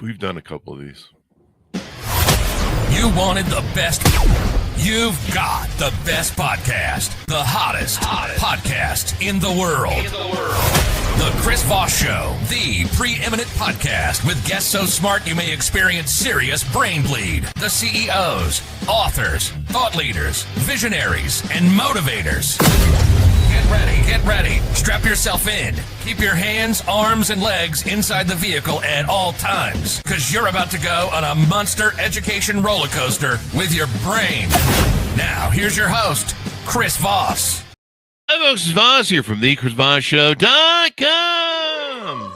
We've done a couple of these. You wanted the best. You've got the best podcast, the hottest podcast in the world. The Chris Voss Show, the preeminent podcast with guests so smart you may experience serious brain bleed. The CEOs, authors, thought leaders, visionaries, and motivators. Get ready. Strap yourself in. Keep your hands, arms, and legs inside the vehicle at all times, because you're about to go on a monster education roller coaster with your brain. Now, here's your host, Chris Voss. Hi, folks. It's Voss here from thechrisvossshow.com.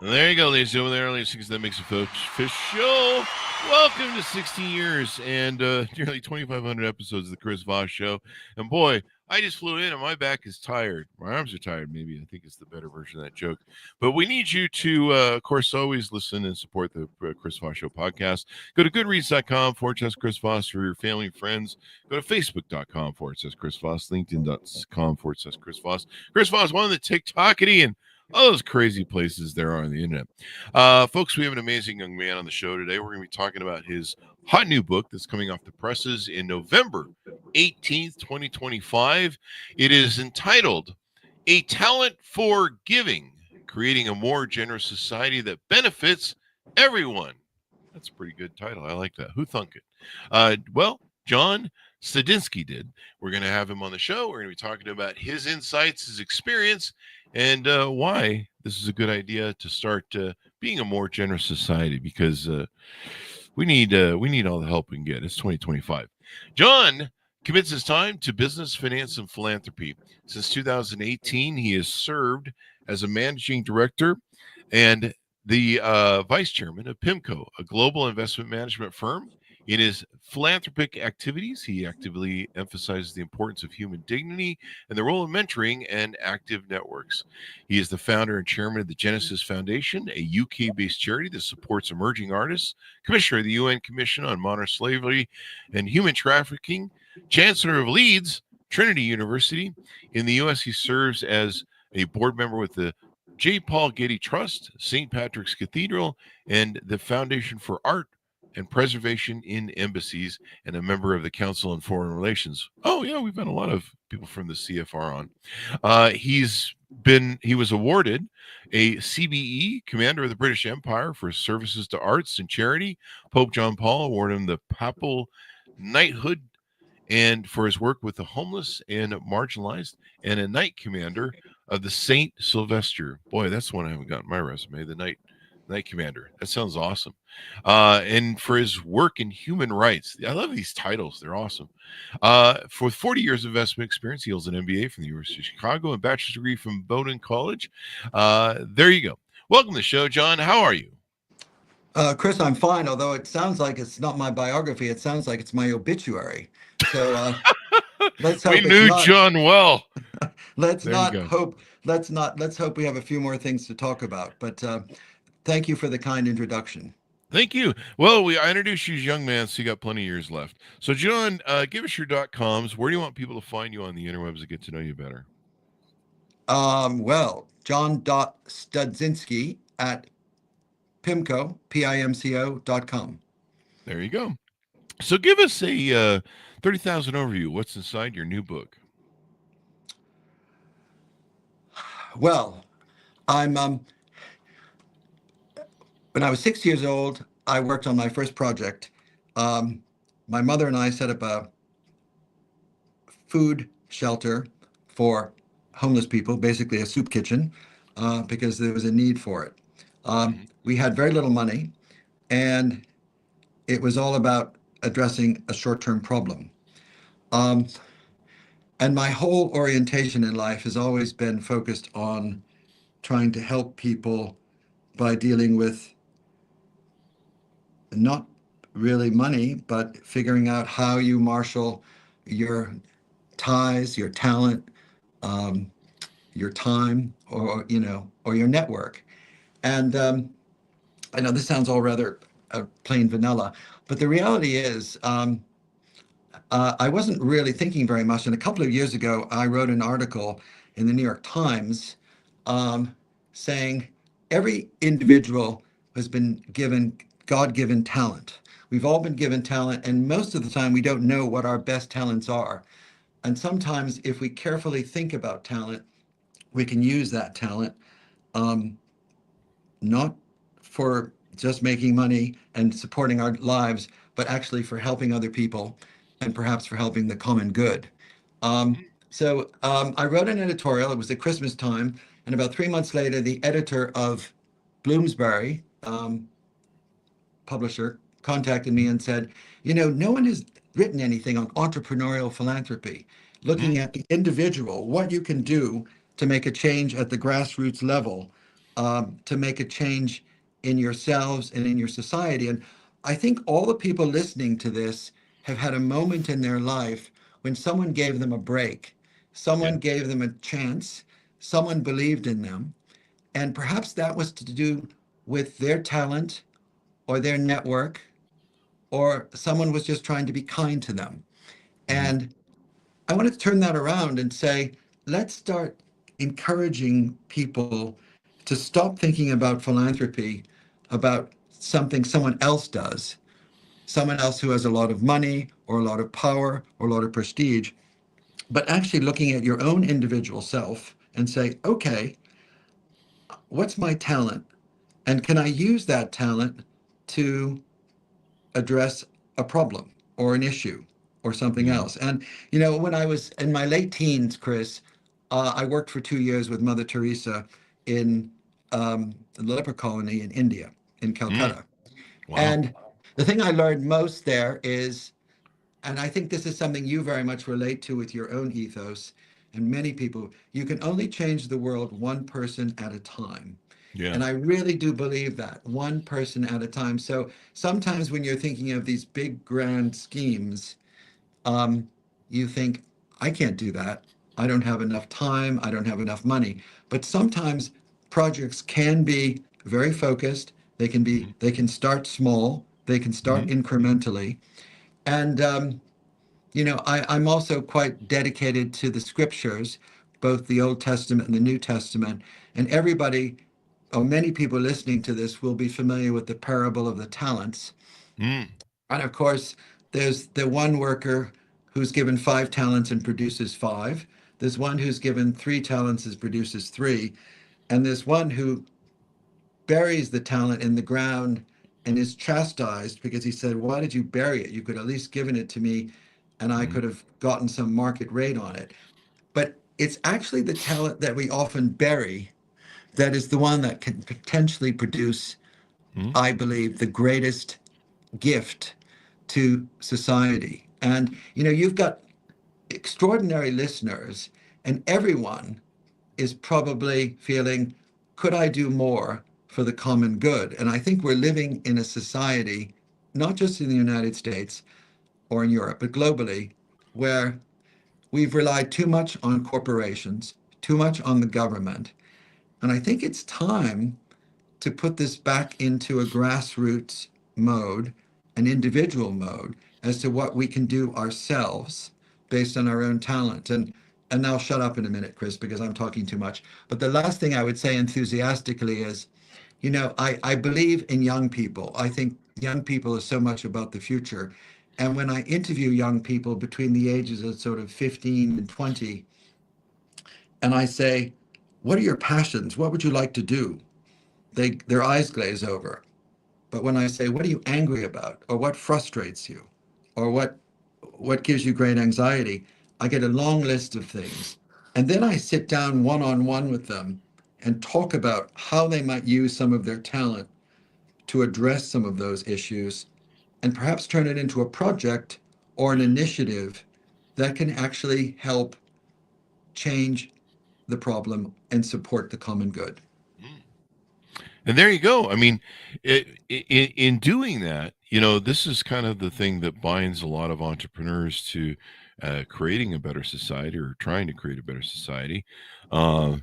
There you go, ladies and gentlemen. There are only things that makes a folks official. Welcome to 16 years and nearly 2,500 episodes of the Chris Voss Show. And boy, I just flew in and my back is tired. My arms are tired, maybe. I think it's the better version of that joke. But we need you to, of course, always listen and support the Chris Voss Show podcast. Go to goodreads.com/Chris Voss for your family and friends. Go to facebook.com/Chris Voss, linkedin.com/Chris Voss. Chris Voss, one of the TikTokity and all those crazy places there are on the internet. Folks, we have an amazing young man on the show today. We're going to be talking about his hot new book that's coming off the presses in November 18th, 2025. It is entitled A Talent for Giving, Creating a More Generous Society That Benefits Everyone. That's a pretty good title. I like that. Who thunk it? Well, John Studzinski did. We're going to have him on the show. We're going to be talking about his insights, his experience, and why this is a good idea to start being a more generous society, because we need all the help we can get. It's 2025. John commits his time to business, finance, and philanthropy. Since 2018, he has served as a managing director and the vice chairman of PIMCO, a global investment management firm. In his philanthropic activities, he actively emphasizes the importance of human dignity and the role of mentoring and active networks. He is the founder and chairman of the Genesis Foundation, a UK-based charity that supports emerging artists, commissioner of the UN Commission on Modern Slavery and Human Trafficking, chancellor of Leeds, Trinity University. In the U.S., he serves as a board member with the J. Paul Getty Trust, St. Patrick's Cathedral, and the Foundation for Art and Preservation in Embassies, and a member of the Council on Foreign Relations. Oh yeah, we've had a lot of people from the CFR on. He was awarded a CBE, Commander of the British Empire, for his services to arts and charity. Pope John Paul awarded him the Papal Knighthood, and for his work with the homeless and marginalized, and a Knight Commander of the Saint Sylvester. Boy, that's one I haven't got on my resume. The Knight Commander. That sounds awesome. And for his work in human rights. I love these titles. They're awesome. For 40 years of investment experience, he holds an MBA from the University of Chicago and a bachelor's degree from Bowdoin College. There you go. Welcome to the show, John. How are you? Chris, I'm fine, although it sounds like it's not my biography. It sounds like it's my obituary. So let's hope we knew John well. Let's hope we have a few more things to talk about. But thank you for the kind introduction. Thank you. Well, I introduced you as a young man, so you got plenty of years left. So, John, give us your .coms. Where do you want people to find you on the interwebs to get to know you better? Well, john.studzinski at PIMCO, PIMCO.com. There you go. So give us a 30,000 overview. What's inside your new book? Well, when I was 6 years old, I worked on my first project. My mother and I set up a food shelter for homeless people, basically a soup kitchen, because there was a need for it. We had very little money, and it was all about addressing a short-term problem. And my whole orientation in life has always been focused on trying to help people by dealing with not really money, but figuring out how you marshal your ties, your talent, your time, or your network. And I know this sounds all rather plain vanilla, but the reality is I wasn't really thinking very much. And a couple of years ago, I wrote an article in the New York Times saying every individual has been given God-given talent. We've all been given talent, and most of the time we don't know what our best talents are. And sometimes, if we carefully think about talent, we can use that talent, um, not for just making money and supporting our lives, but actually for helping other people and perhaps for helping the common good. I wrote an editorial. It was at Christmas time, and about 3 months later, the editor of Bloomsbury, publisher, contacted me and said, no one has written anything on entrepreneurial philanthropy, Mm-hmm. looking at the individual, what you can do to make a change at the grassroots level, to make a change in yourselves and in your society. And I think all the people listening to this have had a moment in their life when someone gave them a break, Yeah. someone gave them a chance, someone believed in them. And perhaps that was to do with their talent or their network, or someone was just trying to be kind to them. Mm-hmm. And I want to turn that around and say, let's start encouraging people to stop thinking about philanthropy, about something someone else does, someone else who has a lot of money or a lot of power or a lot of prestige, but actually looking at your own individual self and say, okay, what's my talent? And can I use that talent to address a problem or an issue or something Mm-hmm. else? And, when I was in my late teens, Chris, I worked for 2 years with Mother Teresa in the leper colony in India, in Mm. Calcutta. Wow. And the thing I learned most there is, and I think this is something you very much relate to with your own ethos, and many people, you can only change the world one person at a time. Yeah. And I really do believe that, one person at a time. So sometimes when you're thinking of these big, grand schemes, um, you think, I can't do that. I don't have enough time. I don't have enough money. But sometimes projects can be very focused. Mm-hmm. They can start small. They can Mm-hmm. start incrementally. And I'm also quite dedicated to the scriptures, both the Old Testament and the New Testament. And everybody, or many people listening to this, will be familiar with the parable of the talents. Mm. And of course, there's the one worker who's given 5 talents and produces five. There's one who's given 3 talents and produces three. And there's one who buries the talent in the ground and is chastised because he said, why did you bury it? You could at least given it to me and I Mm-hmm. could have gotten some market rate on it. But it's actually the talent that we often bury that is the one that can potentially produce, Mm-hmm. I believe, the greatest gift to society. And you've got extraordinary listeners, and everyone is probably feeling, could I do more for the common good? And I think we're living in a society, not just in the United States or in Europe, but globally, where we've relied too much on corporations, too much on the government. And I think it's time to put this back into a grassroots mode, an individual mode, as to what we can do ourselves based on our own talent. And I'll shut up in a minute, Chris, because I'm talking too much. But the last thing I would say enthusiastically is, I believe in young people. I think young people are so much about the future. And when I interview young people between the ages of sort of 15 and 20, and I say, what are your passions? What would you like to do? Their eyes glaze over. But when I say, what are you angry about? Or what frustrates you? Or what gives you great anxiety? I get a long list of things. And then I sit down one on one with them and talk about how they might use some of their talent to address some of those issues and perhaps turn it into a project or an initiative that can actually help change the problem and support the common good. Mm. And there you go. I mean, in doing that, this is kind of the thing that binds a lot of entrepreneurs to creating a better society or trying to create a better society. Uh,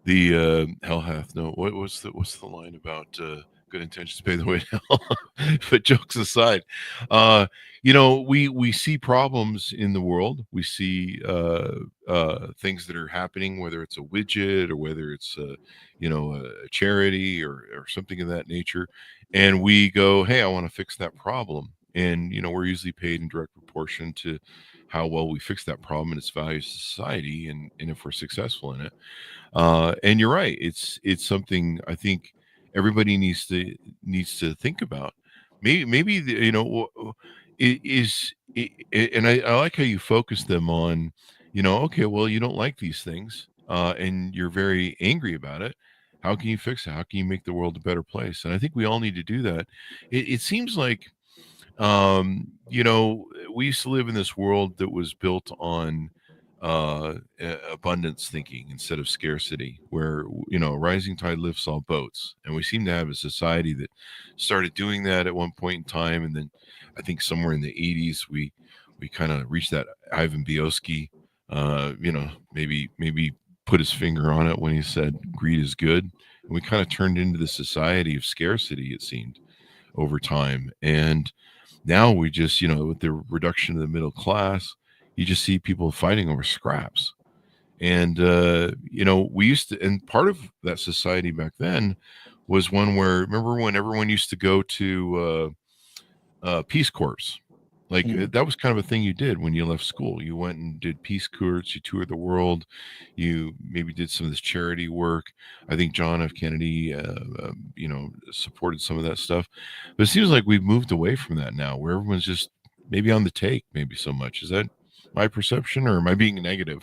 the hell hath no. What's the line about good intentions pay the way to hell. But jokes aside, we see problems in the world. We see things that are happening, whether it's a widget or whether it's a charity or something of that nature, and we go, "Hey, I want to fix that problem." And we're usually paid in direct proportion to how well we fix that problem and its value to society, and if we're successful in it. And you're right. It's something I think everybody needs to think about. Maybe it is. And I like how you focus them on, okay, well, you don't like these things, and you're very angry about it. How can you fix it? How can you make the world a better place? And I think we all need to do that. It seems like we used to live in this world that was built on abundance thinking instead of scarcity, where rising tide lifts all boats, and we seem to have a society that started doing that at one point in time, and then I think somewhere in the 80s we kind of reached that Ivan Biosky, maybe put his finger on it when he said greed is good, and we kind of turned into the society of scarcity, it seemed, over time. And now we just, with the reduction of the middle class, you just see people fighting over scraps. And, we used to, and part of that society back then was one where, remember when everyone used to go to Peace Corps? Like that was kind of a thing you did when you left school. You went and did Peace Corps, you toured the world, you maybe did some of this charity work. I think John F. Kennedy, supported some of that stuff. But it seems like we've moved away from that now, where everyone's just maybe on the take, maybe so much. Is that my perception, or am I being negative?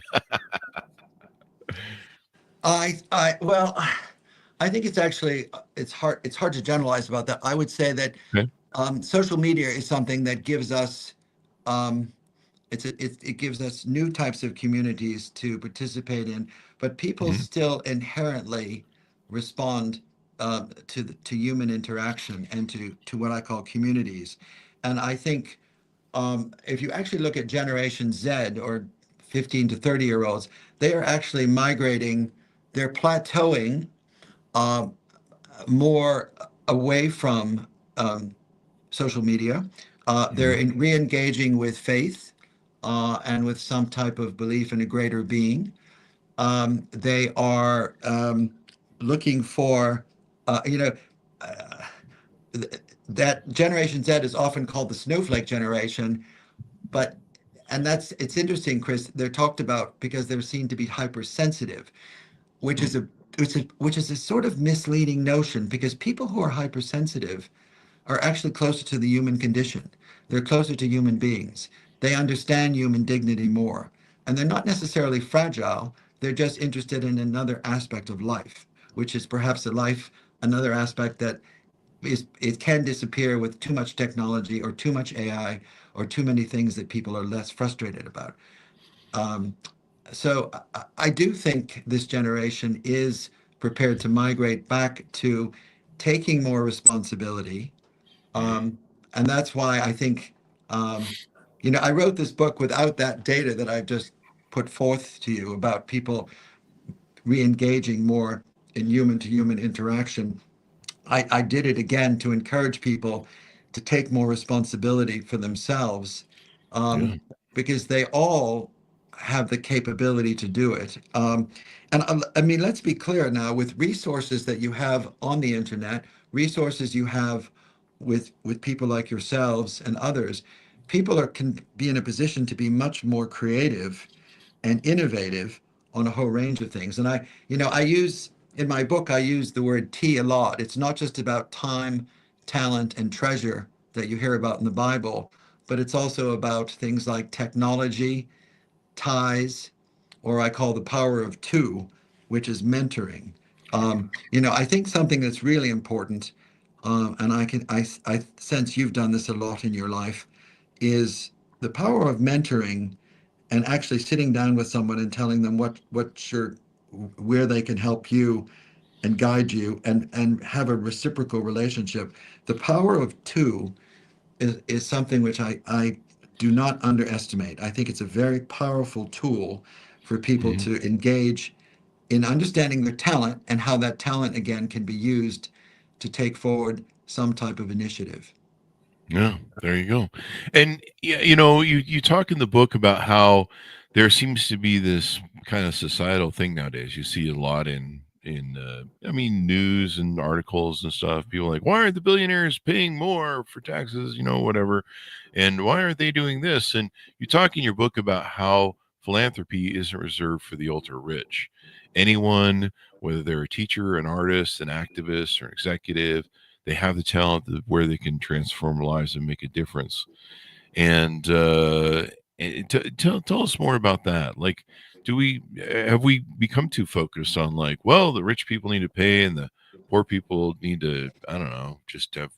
Well, I think it's actually it's hard to generalize about that. I would say that Okay. social media is something that gives us it gives us new types of communities to participate in, but people Mhm. still inherently respond to human interaction and to what I call communities. And I think if you actually look at Generation Z, or 15 to 30-year-olds, they are actually migrating. They're plateauing uh, more away from social media. They're Mhm. re-engaging with faith and with some type of belief in a greater being. They are looking for, you know, uh, that Generation Z is often called the snowflake generation, but and it's interesting, Chris. They're talked about because they're seen to be hypersensitive, which Mhm. is a sort of misleading notion, because people who are hypersensitive are actually closer to the human condition. They're closer to human beings. They understand human dignity more. And they're not necessarily fragile. They're just interested in another aspect of life, which is perhaps another aspect that it can disappear with too much technology or too much AI or too many things that people are less frustrated about. Um, so I do think this generation is prepared to migrate back to taking more responsibility, Mhm. and that's why I think, um, I wrote this book without that data that I've just put forth to you about people re-engaging more in human to human interaction. I did it again to encourage people to take more responsibility for themselves, Yeah. um, because they all have the capability to do it. And I mean, let's be clear now, with resources that you have on the internet, resources you have with people like yourselves and others, people can be in a position to be much more creative and innovative on a whole range of things. And I use in my book, I use the word T a lot. It's not just about time, talent, and treasure that you hear about in the Bible, but it's also about things like technology, ties, or I call the power of two, which is mentoring. I think something that's really important, and I sense you've done this a lot in your life, is the power of mentoring, and actually sitting down with someone and telling them where they can help you and guide you, and have a reciprocal relationship. The power of two is something which I do not underestimate. I think it's a very powerful tool for people Mhm. to engage in understanding their talent, and how that talent again can be used to take forward some type of initiative. Yeah, there you go. And yeah, you talk in the book about how there seems to be this kind of societal thing nowadays. You see a lot in news and articles and stuff. People are like, why aren't the billionaires paying more for taxes? Whatever, and why aren't they doing this? And you talk in your book about how philanthropy isn't reserved for the ultra rich. Anyone, whether they're a teacher, an artist, an activist, or an executive, they have the talent where they can transform lives and make a difference. And tell us more about that. Like, do we have we become too focused on, like, well, the rich people need to pay and the poor people need to, I don't know, just have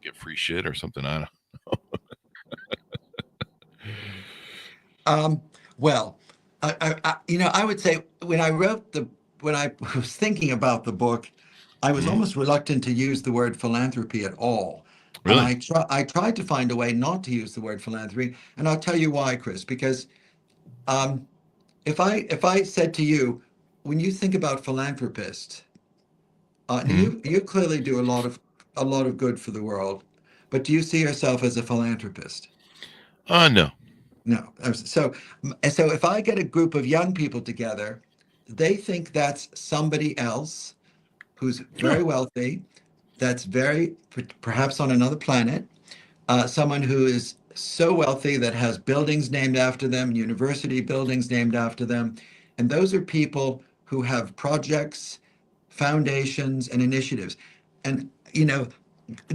get free shit or something? I don't. Um, well, I would say when I was thinking about the book, I was Mhm. almost reluctant to use the word philanthropy at all. And Really? I tried to find a way not to use the word philanthropy, and I'll tell you why, Chris, because um, if I said to you, when you think about philanthropist, now Hmm. you clearly do a lot of good for the world, but do you see yourself as a philanthropist? No. No. So if I get a group of young people together, they think that's somebody else who's Yeah. very wealthy, that's perhaps on another planet, someone who is so wealthy that has buildings named after them, university buildings named after them. And those are people who have projects, foundations, and initiatives. And,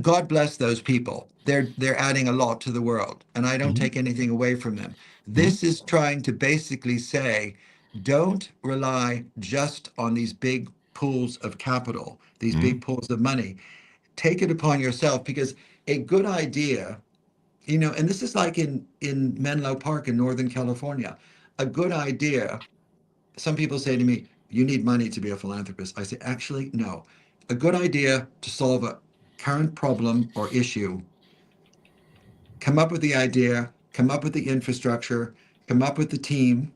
God bless those people. They're adding a lot to the world, and I don't Hmm. take anything away from them. Hmm. This is trying to basically say, don't rely just on these big pools of capital, these Hmm. big pools of money. Take it upon yourself because a good idea, and this is like in Menlo Park in Northern California, a good idea. Some people say to me, you need money to be a philanthropist. I say, actually, no. A good idea to solve a current problem or issue, come up with the idea, come up with the infrastructure, come up with the team,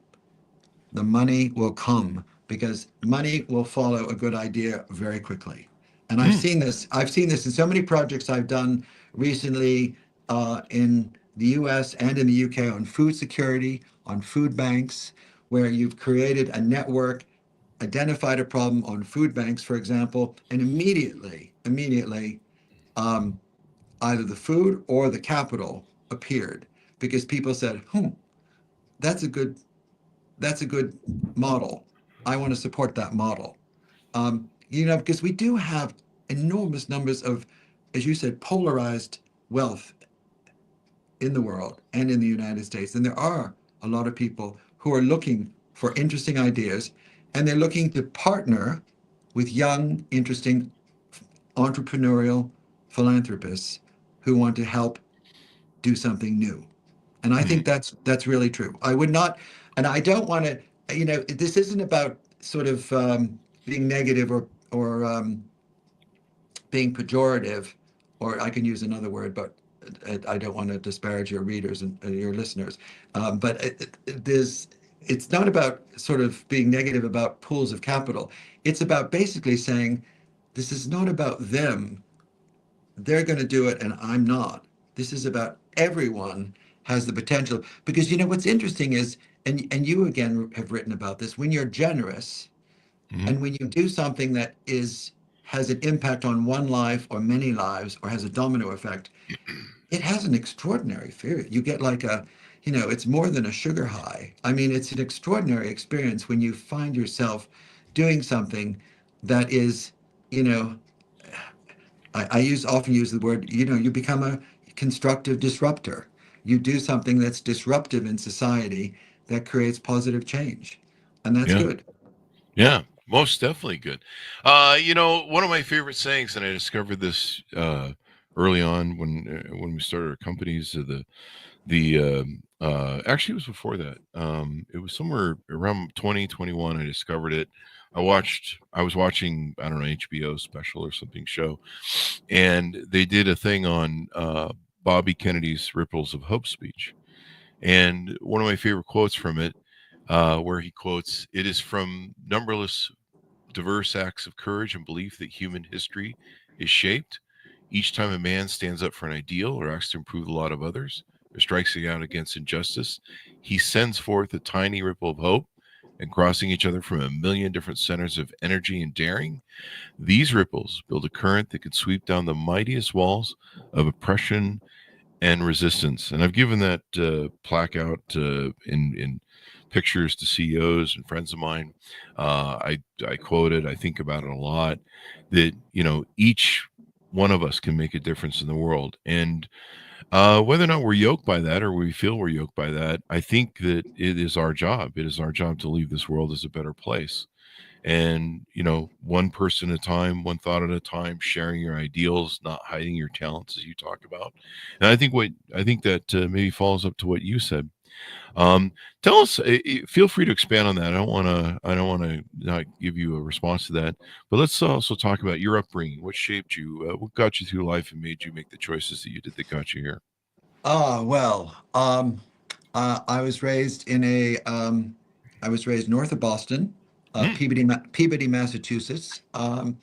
the money will come because money will follow a good idea very quickly. And Hmm. I've seen this in so many projects I've done recently in the US and in the UK on food security, on food banks, where you've created a network, identified a problem on food banks, for example, and immediately, um, either the food or the capital appeared because people said, that's a good that's a good model. I want to support that model. Because we do have enormous numbers of, as you said, polarized wealth in the world and in the United States. And there are a lot of people who are looking for interesting ideas and they're looking to partner with young, interesting entrepreneurial philanthropists who want to help do something new. And I Hmm. think that's really true. I would not, and I don't want to, this isn't about sort of being negative or being pejorative, or I can use another word, but I don't want to disparage your readers and your listeners. But it's not about sort of being negative about pools of capital. It's about basically saying, this is not about them. They're going to do it and I'm not. This is about everyone has the potential. Because what's interesting is, and you again have written about this, when you're generous Hmm. and when you do something that has an impact on one life or many lives or has a domino effect, it has an extraordinary fear. You get like it's more than a sugar high. I mean, it's an extraordinary experience when you find yourself doing something that is, you know, I often use the word, you become a constructive disruptor. You do something that's disruptive in society that creates positive change. And that's Yeah. good. Yeah, most definitely good. One of my favorite sayings, and I discovered this early on when we started our companies. Actually, it was before that. It was somewhere around 2021. I discovered it. I was watching, I don't know, HBO special or something show, and they did a thing on Bobby Kennedy's Ripples of Hope speech. And one of my favorite quotes from it, where he quotes, "It is from numberless diverse acts of courage and belief that human history is shaped each time a man stands up for an ideal or acts to improve the lot of others or strikes out against injustice. He sends forth a tiny ripple of hope, and crossing each other from a million different centers of energy and daring, these ripples build a current that could sweep down the mightiest walls of oppression and resistance. And I've given that plaque out in pictures to CEOs and friends of mine. I quote it. I think about it a lot. That each one of us can make a difference in the world, and whether or not we're yoked by that or we feel we're yoked by that, I think that it is our job. It is our job to leave this world as a better place. And one person at a time, one thought at a time, sharing your ideals, not hiding your talents, as you talked about. And I think that maybe follows up to what you said. Tell us, feel free to expand on that. I don't want to not give you a response to that, but let's also talk about your upbringing. What shaped you? What got you through life and made you make the choices that you did that got you here? Well, I was raised I was raised north of Boston, Mm. Peabody, Massachusetts. Um,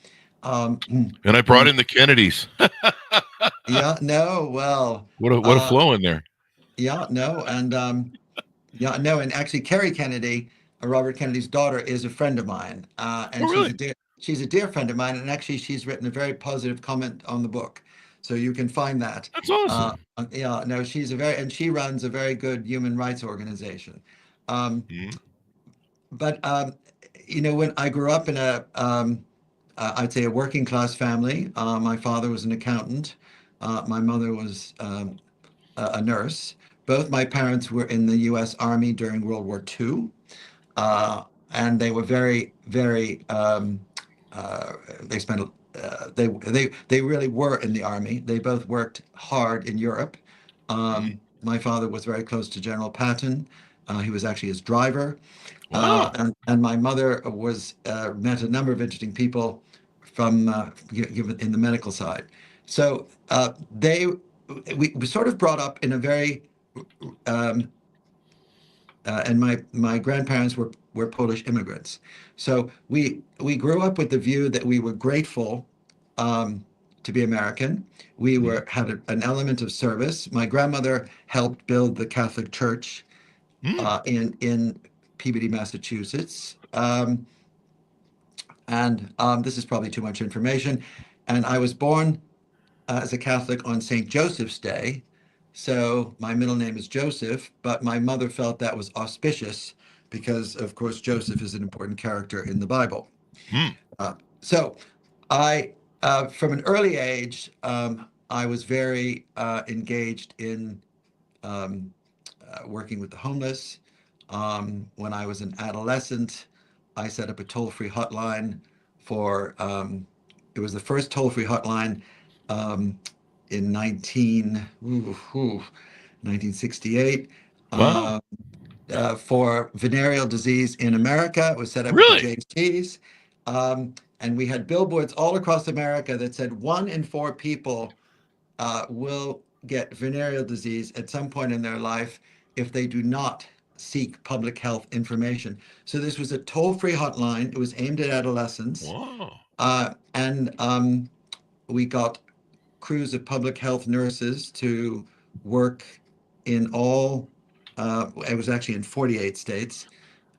And I brought and in the Kennedys. yeah, no, well, What a uh, flow in there. yeah, no, and yeah, no, and actually, Kerry Kennedy, Robert Kennedy's daughter, is a friend of mine, Oh, and really? she's a dear friend of mine, and actually, she's written a very positive comment on the book, so you can find that. That's awesome. Yeah, no, and she runs a very good human rights organization. Um, Mhm. but when I grew up in I'd say a working class family, my father was an accountant, my mother was a nurse. Both my parents were in the U.S. Army during World War II, uh, and they were very, very. They spent. They really were in the army. They both worked hard in Europe. Mhm. My father was very close to General Patton. He was actually his driver, Wow. and my mother was met a number of interesting people from in the medical side. So we sort of brought up in a very um, and my grandparents were Polish immigrants. So we grew up with the view that we were grateful to be American. We Mhm. had an element of service. My grandmother helped build the Catholic Church Mm. in Peabody, Massachusetts. And this is probably too much information. And I was born as a Catholic on St. Joseph's Day. So my middle name is Joseph, but my mother felt that was auspicious because, of course, Joseph is an important character in the Bible. Mm. So I, from an early age, I was very engaged in um, working with the homeless. When I was an adolescent, I set up a toll-free hotline it was the first toll-free hotline um, in 1968 Wow. for venereal disease in America. It was set up with the Really? JCs. And we had billboards all across America that said 1 in 4 people will get venereal disease at some point in their life if they do not seek public health information. So this was a toll-free hotline. It was aimed at adolescents, Wow. and we got crews of public health nurses to work in all. It was actually in 48 states,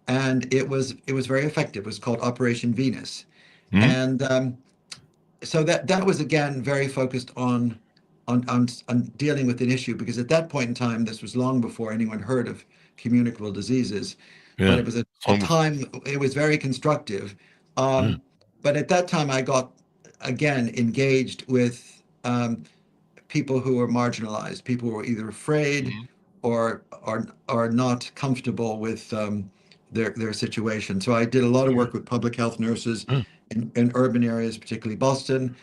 and it was very effective. It was called Operation Venus, Mm. and so that was again very focused on dealing with an issue because at that point in time, this was long before anyone heard of communicable diseases, but Yeah. it was a Long before. time it was very constructive. Yeah. But at that time, I got again engaged with people who were marginalized, people who were either afraid Mhm. or not comfortable with their situation. So I did a lot of Okay. work with public health nurses Yeah. in urban areas, particularly Boston.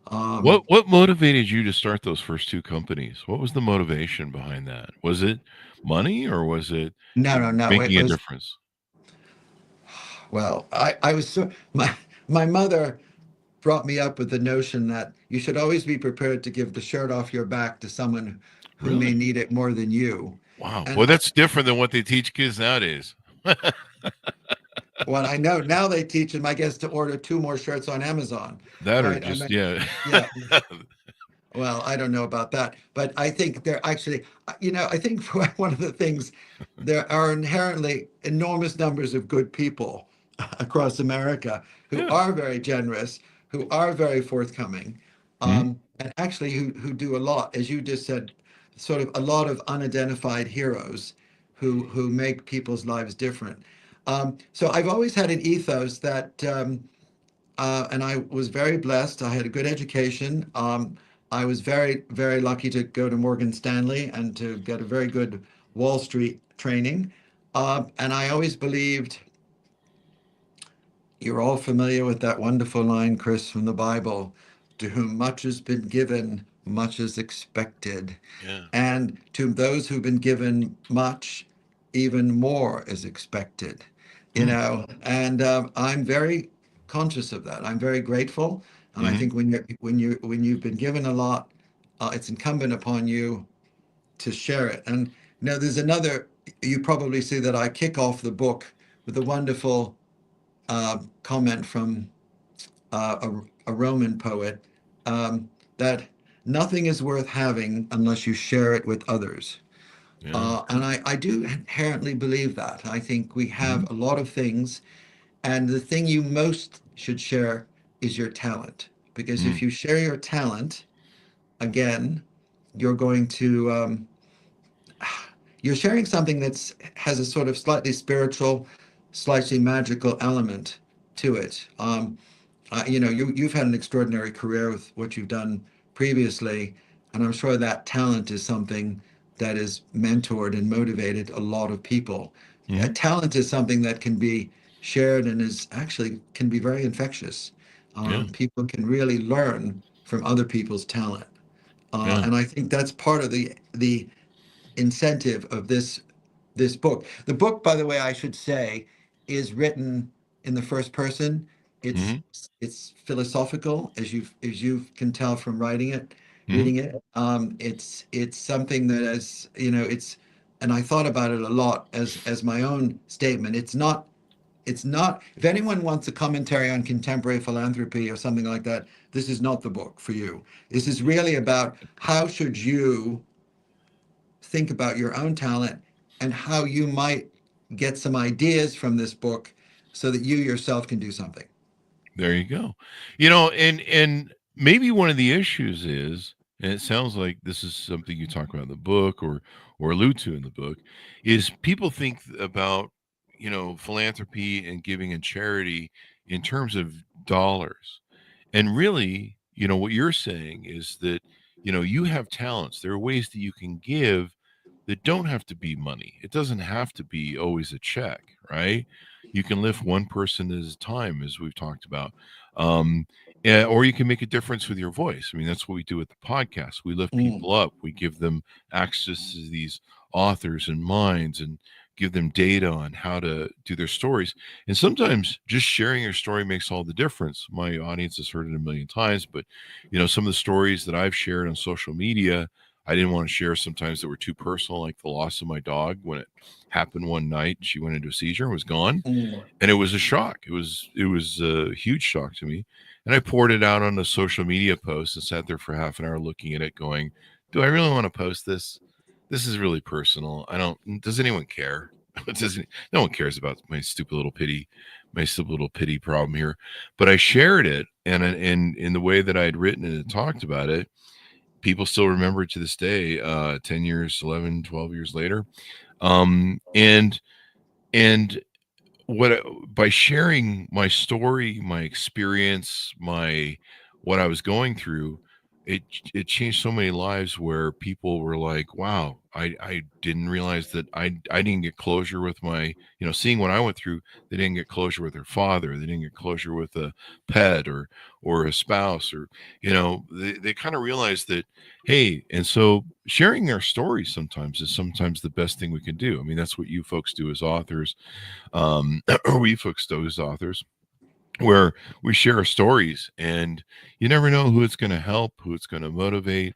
What Um, what motivated you to start those first two companies? What was the motivation behind that? Was it money or was it no, no, no. It making a was difference? well. I was so my mother brought me up with the notion that you should always be prepared to give the shirt off your back to someone who may Really? need it more than you. Wow. And Well, that's different than what they teach kids nowadays. Well, I know now they teach them, I guess, to order 2 more shirts on Amazon, That or right? I just, mean, yeah. yeah. Well, I don't know about that, but I think they're actually, I think one of the things, there are inherently enormous numbers of good people across America who Yeah. are very generous, who are very forthcoming, Mhm. and actually who do a lot, as you just said, sort of a lot of unidentified heroes who make people's lives different. So I've always had an ethos that and I was very blessed. I had a good education. I was very, very lucky to go to Morgan Stanley and to get a very good Wall Street training. And I always believed, you're all familiar with that wonderful line, Chris, from the Bible, to whom much has been given, much is expected. Yeah. And to those who've been given much, even more is expected, Mm. and I'm very conscious of that. I'm very grateful. And I Mhm. think when you've been given a lot, it's incumbent upon you to share it. And there's another, you probably see that I kick off the book with a wonderful comment from a Roman poet, that nothing is worth having unless you share it with others. Yeah. And I do inherently believe that. I think we Mhm. have a lot of things, and the thing you most should share is your talent. Because if Mm. you share your talent, again, you're going to, you're sharing something that's has a sort of slightly spiritual, slightly magical element to it. You've had an extraordinary career with what you've done previously, and I'm sure that talent is something that has mentored and motivated a lot of people. Mhm. Talent is something that can be shared and is actually can be very infectious. Yeah. People can really learn from other people's talent, Yeah. and I think that's part of the incentive of this book. The book, by the way, I should say, is written in the first person. It's Mhm. it's philosophical, as you can tell from Mhm. reading it. It's something that, as it's, and I thought about it a lot as my own statement. It's not. If anyone wants a commentary on contemporary philanthropy or something like that, this is not the book for you. This is really about how should you think about your own talent and how you might get some ideas from this book so that you yourself can do something. There you go. And maybe one of the issues is, and it sounds like this is something you talk about in the book or allude to in the book, is people think about, philanthropy and giving and charity in terms of dollars. And really, what you're saying is that, you have talents. There are ways that you can give that don't have to be money. It doesn't have to be always a check, right? You can lift one person at a time, as we've talked about. Um, or you can make a difference with your voice. I mean, that's what we do with the podcast. We lift Mm, people up. We give them access to these authors and minds and give them data on how to do their stories. And sometimes just sharing your story makes all the difference. My audience has heard it a million times, but some of the stories that I've shared on social media, I didn't want to share sometimes that were too personal, like the loss of my dog when it happened one night. She went into a seizure and was gone, mm, and it was a shock. It was a huge shock to me, and I poured it out on a social media post and sat there for half an hour looking at it, going, "Do I really want to post this? This is really personal. I don't. Does anyone care? No one cares about my stupid little pity problem here." But I shared it, and in the way that I had written it and talked about it, people still remember it to this day, 10 years, 11, 12 years later. And by sharing my story, my experience, what I was going through, it it changed so many lives where people were like, "Wow, I didn't realize that I didn't get closure with my, seeing what I went through. They didn't get closure with their father. They didn't get closure with a pet or a spouse, or they kind of realized that, hey." And so sharing our stories sometimes is sometimes the best thing we can do. I mean, that's what you folks do as authors, or we folks do as authors, where we share our stories, and you never know who it's going to help, who it's going to motivate,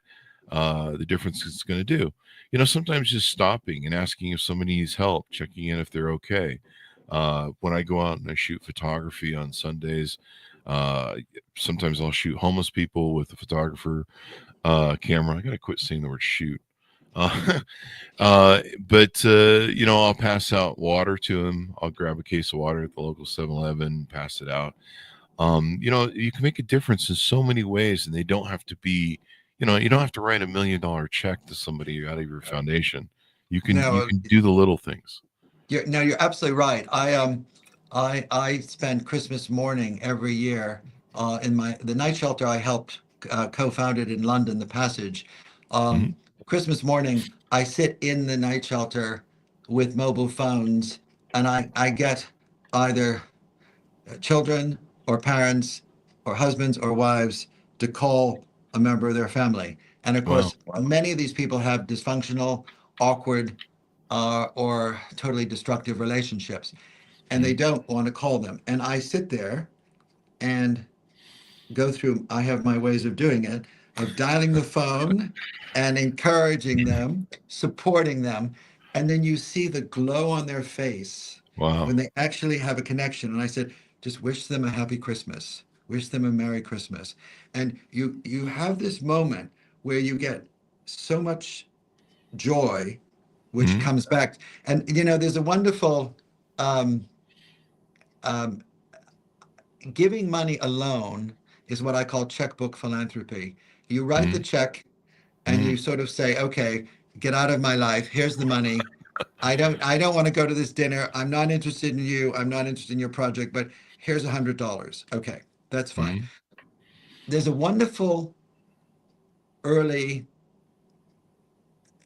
the difference it's going to do. Sometimes just stopping and asking if somebody needs help, checking in if they're okay. When I go out and I shoot photography on Sundays, uh, sometimes I'll shoot homeless people with a photographer camera. I gotta quit saying the word shoot. Uh, but I'll pass out water to them. I'll grab a case of water at the local 7-Eleven, pass it out. You can make a difference in so many ways, and they don't have to be, you don't have to write $1 million check to somebody out of your foundation. You No, can do the little things. you're absolutely right. I spend Christmas morning every year in the night shelter I helped co-founded in London, the Passage. Hmm. Um, Christmas morning, I sit in the night shelter with mobile phones, and I get either children or parents or husbands or wives to call a member of their family. And of Wow. course, many of these people have dysfunctional, awkward, or totally destructive relationships, and they Hmm. don't want to call them. And I sit there and go through, I have my ways of doing it, of dialing the phone and encouraging them, supporting them. And then you see the glow on their face Wow. when they actually have a connection. And I said, just wish them a happy Christmas, wish them a Merry Christmas. And you have this moment where you get so much joy, which Hmm. comes back. And there's a wonderful um, um, giving money alone is what I call checkbook philanthropy. You write the Hmm. check and Hmm. you sort of say, okay, get out of my life. Here's the money. I don't want to go to this dinner. I'm not interested in you. I'm not interested in your project, but here's $100. Okay, that's fine. Hmm. There's a wonderful early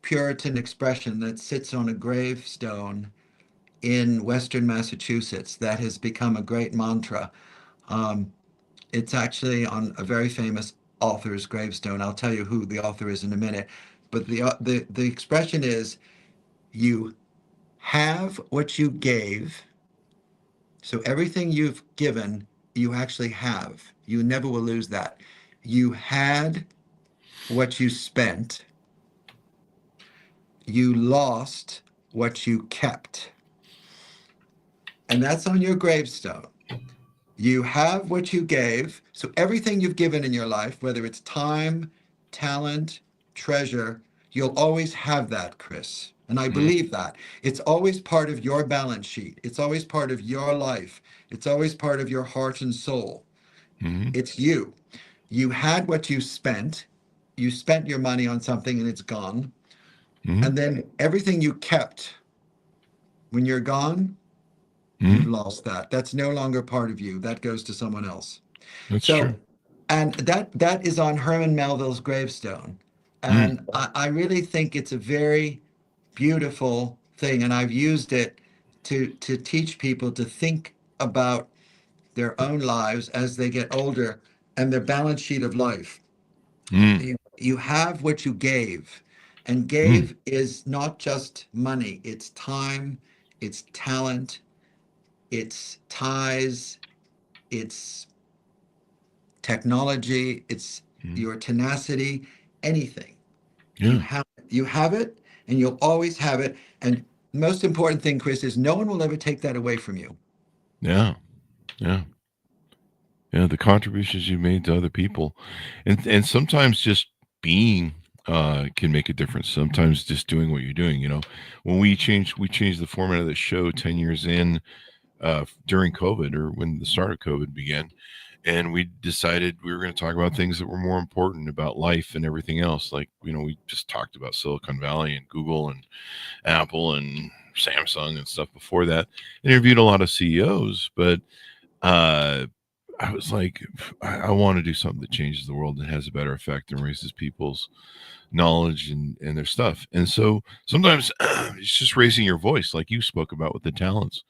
Puritan expression that sits on a gravestone in Western Massachusetts that has become a great mantra. Um, It's actually on a very famous author's gravestone. I'll tell you who the author is in a minute. But the expression is, you have what you gave. So everything you've given, you actually have. You never will lose that. You had what you spent. You lost what you kept. And that's on your gravestone. You have what you gave. So everything you've given in your life, whether it's time, talent, treasure, you'll always have that, Chris. And I Hmm. believe that. It's always part of your balance sheet. It's always part of your life. It's always part of your heart and soul. Hmm. It's you. You had what you spent. You spent your money on something and it's gone. Hmm. And then everything you kept, when you're gone, Hmm. you've lost that. That's no longer part of you. That goes to someone else. That's true. So, and that is on Herman Melville's gravestone. Mm. And I really think it's a very beautiful thing. And I've used it to teach people to think about their own lives as they get older and their balance sheet of life. Mm. You have what you gave. And Mm. gave is not just money, it's time, it's talent, it's ties, it's technology, it's Mm. your tenacity, anything. You Yeah. have you have it and you'll always have it. And the most important thing, Chris, is no one will ever take that away from you. Yeah. Yeah. Yeah. The contributions you made to other people, and sometimes just being can make a difference. Sometimes just doing what you're doing. When we changed the format of the show 10 years in, during COVID, or when the start of COVID began, and we decided we were going to talk about things that were more important about life and everything else. Like, we just talked about Silicon Valley and Google and Apple and Samsung and stuff before that. Interviewed a lot of CEOs, but uh, I was like, I want to do something that changes the world and has a better effect and raises people's knowledge and their stuff. And so sometimes it's just raising your voice, like you spoke about with the talents.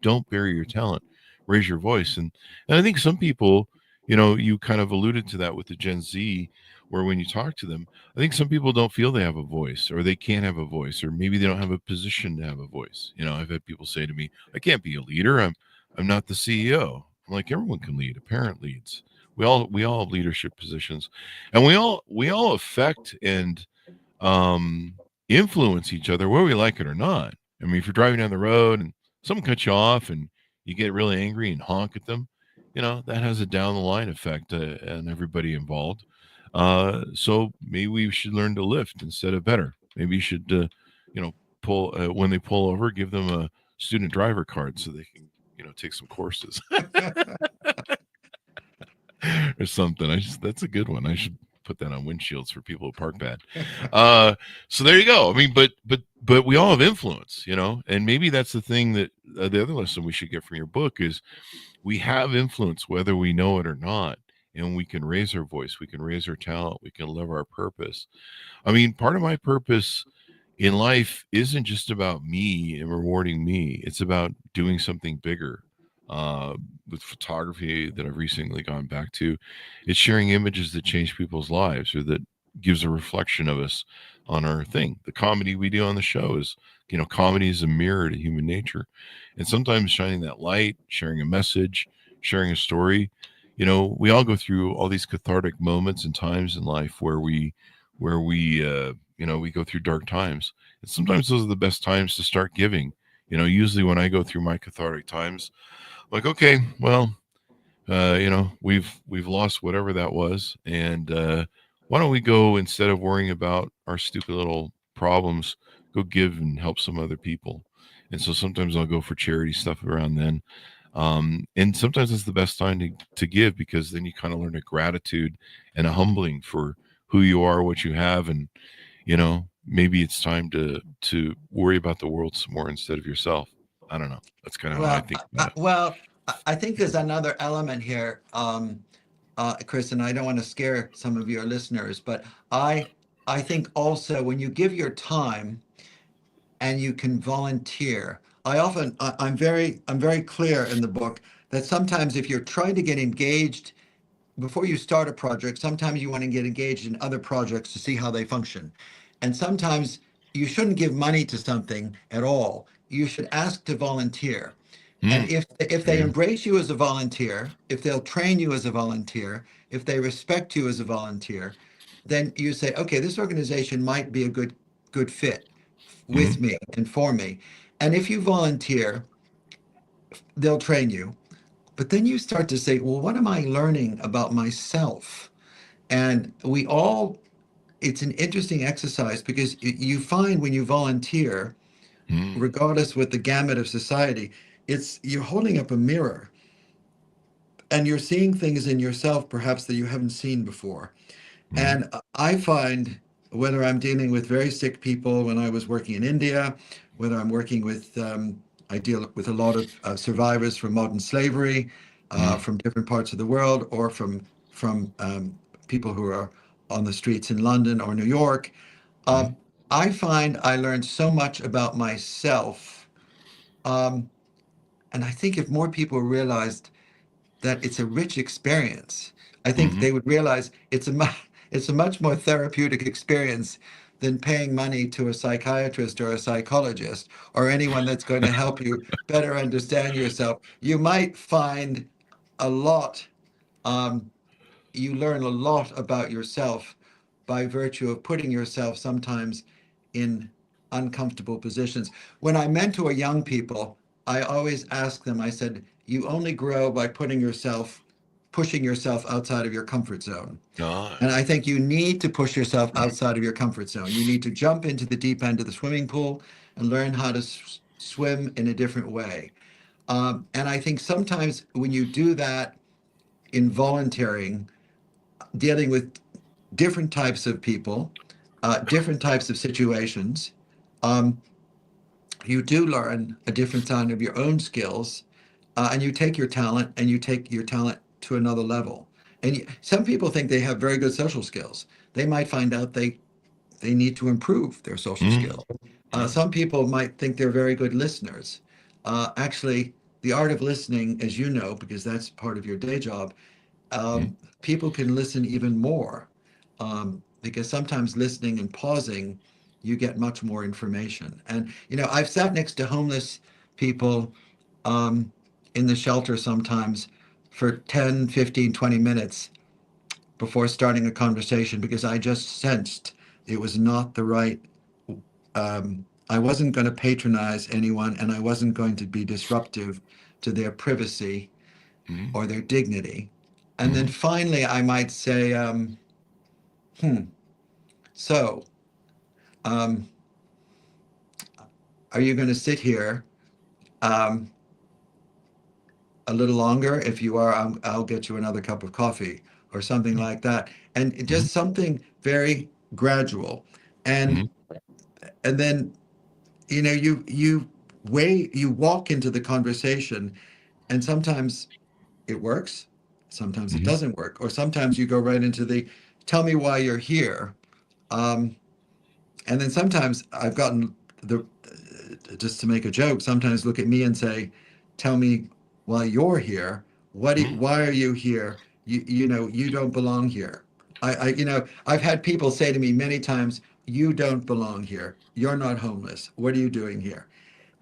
Don't bury your talent, raise your voice. And I think some people, you kind of alluded to that with the Gen Z, where when you talk to them, I think some people don't feel they have a voice, or they can't have a voice, or maybe they don't have a position to have a voice. I've had people say to me, I can't be a leader. I'm not the CEO. I'm like, everyone can lead. A parent leads. We all have leadership positions, and we all affect and um influence each other, whether we like it or not. I mean, if you're driving down the road and someone cuts you off and you get really angry and honk at them, that has a down the line effect on everybody involved. So maybe we should learn to lift instead of better. Maybe you should, pull when they pull over, give them a student driver card so they can, take some courses or something. That's a good one. I should put that on windshields for people who park bad. So there you go. I mean, but we all have influence, and maybe that's the thing that the other lesson we should get from your book is we have influence whether we know it or not, and we can raise our voice, we can raise our talent, we can live our purpose. I mean, part of my purpose in life isn't just about me and rewarding me. It's about doing something bigger. With photography that I've recently gone back to, it's sharing images that change people's lives or that gives a reflection of us on our thing. The comedy we do on the show is, comedy is a mirror to human nature. And sometimes shining that light, sharing a message, sharing a story, we all go through all these cathartic moments and times in life where we go through dark times. And sometimes those are the best times to start giving. Usually when I go through my cathartic times, like, okay, well, we've lost whatever that was, and why don't we go, instead of worrying about our stupid little problems, go give and help some other people. And so sometimes I'll go for charity stuff around then, and sometimes it's the best time to give, because then you kind of learn a gratitude and a humbling for who you are, what you have, and maybe it's time to worry about the world some more instead of yourself. I don't know. That's kind of how I think about it. Well, I think there's another element here, Chris, and I don't want to scare some of your listeners, but I think also when you give your time and you can volunteer, I'm very clear in the book that sometimes if you're trying to get engaged before you start a project, sometimes you want to get engaged in other projects to see how they function. And sometimes you shouldn't give money to something at all. You should ask to volunteer. And if they embrace you as a volunteer, if they'll train you as a volunteer, if they respect you as a volunteer, then you say, okay, this organization might be a good fit with me and for me. And if you volunteer, they'll train you. But then you start to say, well, what am I learning about myself? And it's an interesting exercise, because you find when you volunteer, regardless with the gamut of society, you're holding up a mirror and you're seeing things in yourself perhaps that you haven't seen before. And I find, whether I'm dealing with very sick people, when I was working in India, whether I'm working with, I deal with a lot of survivors from modern slavery, from different parts of the world, or from people who are on the streets in London or New York. I find I learned so much about myself. And I think if more people realized that it's a rich experience, I think they would realize it's a much more therapeutic experience than paying money to a psychiatrist or a psychologist or anyone that's going to help you better understand yourself. You might find a lot, you learn a lot about yourself by virtue of putting yourself sometimes in uncomfortable positions. When I mentor young people, I always ask them, I said, you only grow by pushing yourself outside of your comfort zone. And I think you need to push yourself outside of your comfort zone. You need to jump into the deep end of the swimming pool and learn how to swim in a different way. And I think sometimes when you do that in volunteering, dealing with different types of people, different types of situations, you do learn a different side of your own skills, and you take your talent to another level. And some people think they have very good social skills. They might find out they need to improve their social skills. Some people might think they're very good listeners. Actually, the art of listening, as you know, because that's part of your day job, people can listen even more, because sometimes listening and pausing, you get much more information. And, I've sat next to homeless people in the shelter sometimes for 10, 15, 20 minutes before starting a conversation, because I just sensed it was not the right I wasn't going to patronize anyone, and I wasn't going to be disruptive to their privacy Mhm. or their dignity. And then Mhm. finally, I might say, hmm, so um, are you going to sit here um, a little longer? If you are, I'll get you another cup of coffee or something like that. And Mhm. just something very gradual. Mhm. And and then you walk into the conversation, and sometimes it works, sometimes it Mhm. doesn't work, or sometimes you go right into the tell me why you're here. Um, and then sometimes I've gotten the just to make a joke, sometimes look at me and say, tell me why you're here. Mhm. Why are you here? You don't belong here. I've had people say to me many times, you don't belong here. You're not homeless. What are you doing here?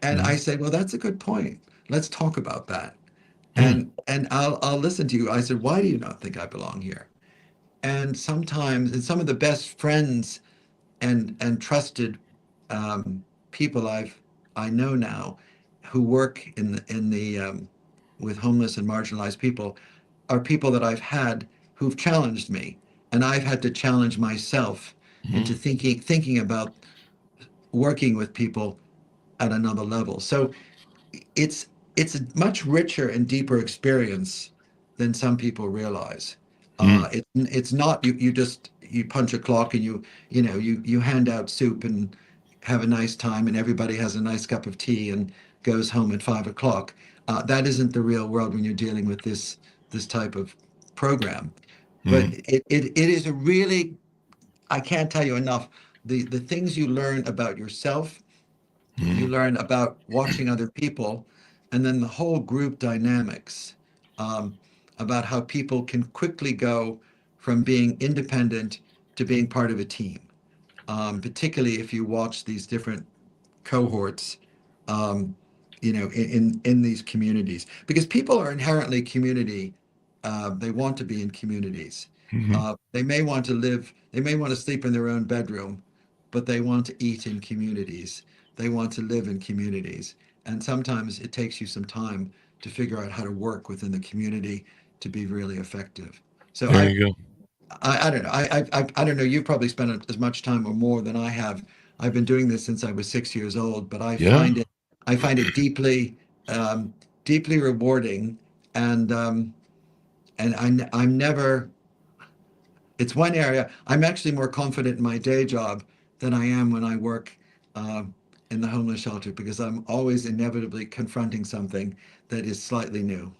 And I Mhm. say, well, that's a good point. Let's talk about that. Mhm. And I'll listen to you. I said, why do you not think I belong here? And sometimes, and some of the best friends and trusted people I know now who work in the with homeless and marginalized people are people that I've had who've challenged me, and I've had to challenge myself into Mhm. thinking about working with people at another level. So it's it's a much richer and deeper experience than some people realize. Mhm. It's not you punch a clock and you hand out soup and have a nice time and everybody has a nice cup of tea and goes home at 5 o'clock. That isn't the real world when you're dealing with this type of program. But Mhm. it is a really, I can't tell you enough, the things you learn about yourself, you Mhm. learn about watching other people, and then the whole group dynamics, um, about how people can quickly go from being independent to being part of a team, particularly if you watch these different cohorts, um, in these communities, because people are inherently community. They want to be in communities. Mhm. They may want to sleep in their own bedroom, but they want to eat in communities. They want to live in communities. And sometimes it takes you some time to figure out how to work within the community to be really effective. So There you go. I don't know. I don't know. You've probably spent as much time or more than I have. I've been doing this since I was 6 years old, but Yeah. I find it um, deeply rewarding, and I'm never. It's one area I'm actually more confident in my day job than I am when I work in the homeless shelter, because I'm always inevitably confronting something that is slightly new.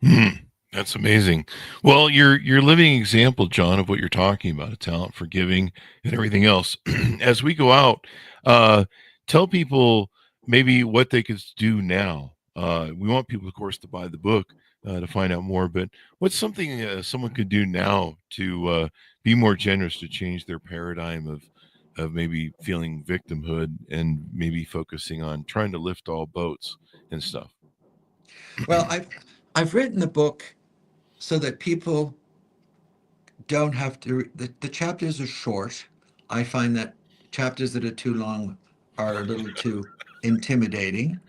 Mhm. That's amazing. Well, you're a living example, John, of what you're talking about, a talent for giving and everything else. As we go out, uh, tell people maybe what they could do now. We want people, of course, to buy the book to find out more. But what's something someone could do now to be more generous, to change their paradigm of maybe feeling victimhood and maybe focusing on trying to lift all boats and stuff? Well, I've written the book so that people don't have to, the chapters are short. I find that chapters that are too long are a little too intimidating.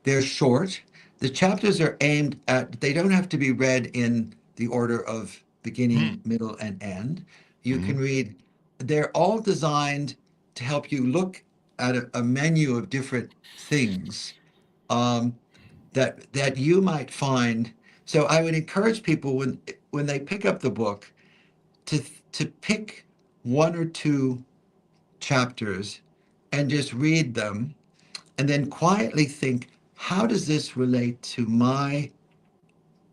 They're short. The chapters are aimed at, they don't have to be read in the order of beginning, middle, and end. You Mm-hmm. can read, they're all designed to help you look at a menu of different things, um, that you might find. So I would encourage people when they pick up the book to to pick one or two chapters and just read them, and then quietly think, how does this relate to my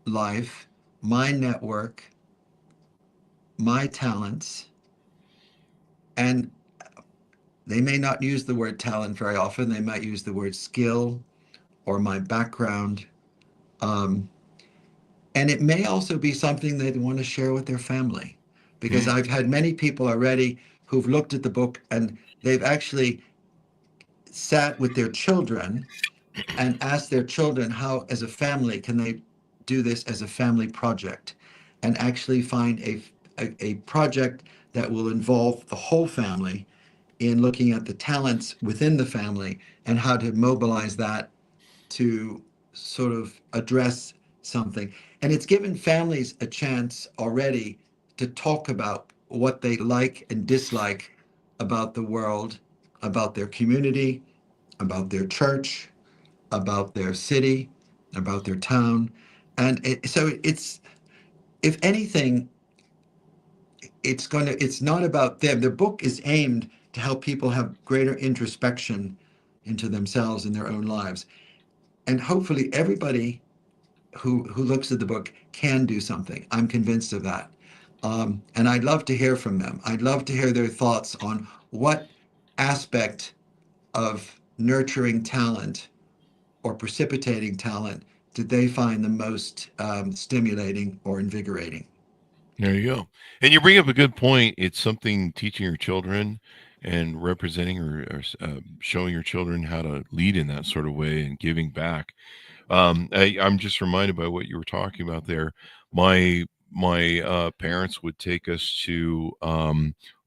life, my network, my talents? And they may not use the word talent very often. They might use the word skill or my background. Um, and it may also be something they want to share with their family, because Mm-hmm. I've had many people already who've looked at the book and they've actually sat with their children and asked their children how, as a family, can they do this as a family project, and actually find a project that will involve the whole family in looking at the talents within the family and how to mobilize that to sort of address something. And it's given families a chance already to talk about what they like and dislike about the world, about their community, about their church, about their city, about their town. And so it's, if anything, it's not about them. The book is aimed to help people have greater introspection into themselves and their own lives. And hopefully everybody who looks at the book can do something. I'm convinced of that. And I'd love to hear from them. I'd love to hear their thoughts on what aspect of nurturing talent or precipitating talent did they find the most stimulating or invigorating. There you go. And you bring up a good point. It's something teaching your children and representing or showing your children how to lead in that sort of way and giving back. I'm just reminded by what you were talking about there. My parents would take us to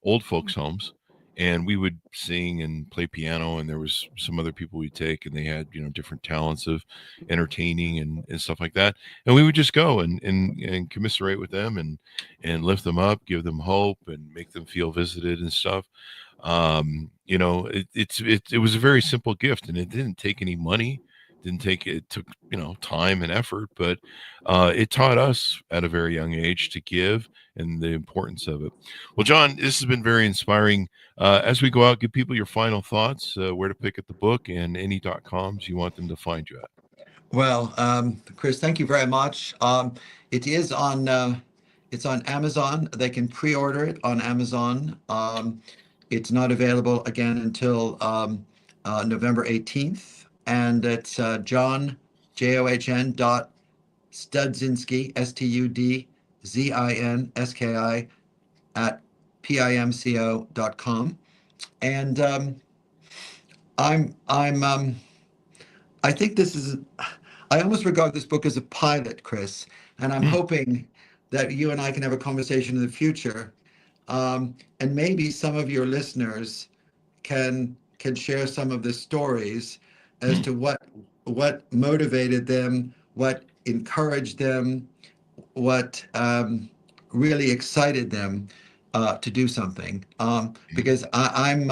old folks' homes, and we would sing and play piano. And there was some other people we'd take, and they had different talents of entertaining and stuff like that. And we would just go and commiserate with them and lift them up, give them hope, and make them feel visited and stuff. It was a very simple gift, and it didn't take any money. It took time and effort, but it taught us at a very young age to give and the importance of it. Well, John, this has been very inspiring. As we go out, give people your final thoughts, where to pick up the book, and any .coms you want them to find you at. Well, Chris, thank you very much. It is on it's on Amazon. They can pre-order it on Amazon. It's not available again until November 18th, and it's John Studzinski Studzinski at pimco.com. And I think I almost regard this book as a pilot, Chris, and I'm hoping that you and I can have a conversation in the future, and maybe some of your listeners can share some of the stories as to what motivated them, what encouraged them, what really excited them to do something. Because I'm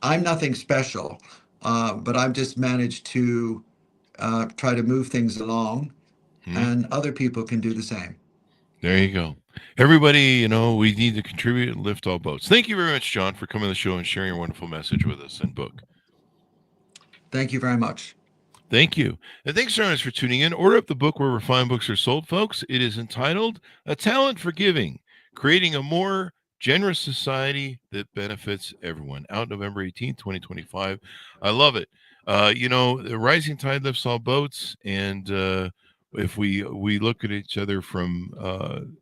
nothing special, but I've just managed to try to move things along, and other people can do the same. There you go. Everybody, we need to contribute and lift all boats. Thank you very much, John, for coming on the show and sharing your wonderful message with us and book. Thank you very much. Thank you. And thanks, John, for tuning in. Order up the book wherever fine books are sold, folks. It is entitled A Talent for Giving, Creating a More Generous Society That Benefits Everyone. Out November 18th, 2025. I love it. The rising tide lifts all boats, and if we look at each other from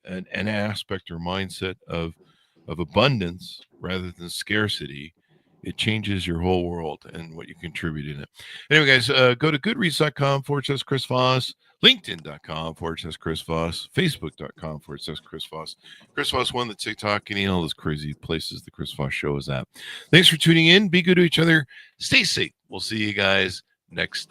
an aspect or mindset of abundance rather than scarcity, it changes your whole world and what you contribute in it. Anyway, guys, go to goodreads.com/Chris Voss, linkedin.com/Chris Voss, facebook.com/Chris Voss. Chris Voss won the TikTok and all those crazy places the Chris Voss show is at. Thanks for tuning in. Be good to each other. Stay safe. We'll see you guys next